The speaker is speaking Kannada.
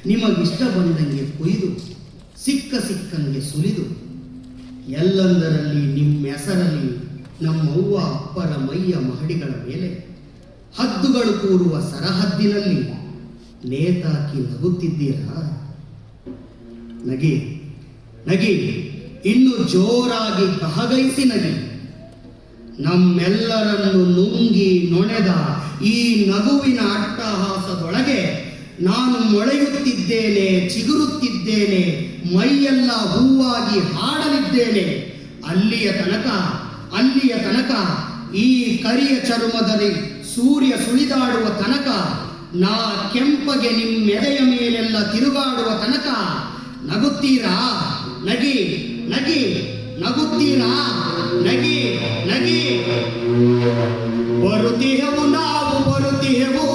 ನಿಮಗಿಷ್ಟ ಬಂದಂಗೆ ಕೊಯ್ದು ಸಿಕ್ಕಂಗೆ ಸುಲಿದು ಎಲ್ಲಂದರಲ್ಲಿ ನಿಮ್ಮ ಹೆಸರಲ್ಲಿ ನಮ್ಮವ್ವ ಅಪ್ಪರ ಮೈಯ ಮಹಡಿಗಳ ಮೇಲೆ ಹದ್ದುಗಳು ಕೂರುವ ಸರಹದ್ದಿನಲ್ಲಿ ನೇತಾಕಿ ನಗುತ್ತಿದ್ದೀರಾ? ನಗಿ ನಗಿ, ಇನ್ನು ಜೋರಾಗಿ ಗಹಗೈಸಿ ನಗಿ. ನಮ್ಮೆಲ್ಲರನ್ನು ನುಂಗಿ ನೊಣೆದ ಈ ನಗುವಿನ ಅಟ್ಟಹಾಸದೊಳಗೆ ನಾನು ಮೊಳೆಯುತ್ತಿದ್ದೇನೆ, ಚಿಗುರುತ್ತಿದ್ದೇನೆ, ಮೈಯೆಲ್ಲ ಹೂವಾಗಿ ಹಾಡಲಿದ್ದೇನೆ. ಅಲ್ಲಿಯ ತನಕ ಈ ಕರಿಯ ಚರ್ಮದಲ್ಲಿ ಸೂರ್ಯ ಸುಳಿದಾಡುವ ತನಕ, ನಾ ಕೆಂಪಗೆ ನಿಮ್ಮೆದೆಯ ಮೇಲೆಲ್ಲ ತಿರುಗಾಡುವ ತನಕ ನಗುತ್ತೀರಾ? ನಗಿ ನಗಿ, ನಗುತ್ತೀರಾ? ನಗಿ ನಗಿ. ಬರುತ್ತಿಹೆವು ನಾವು ಬರುತ್ತಿಹೆವು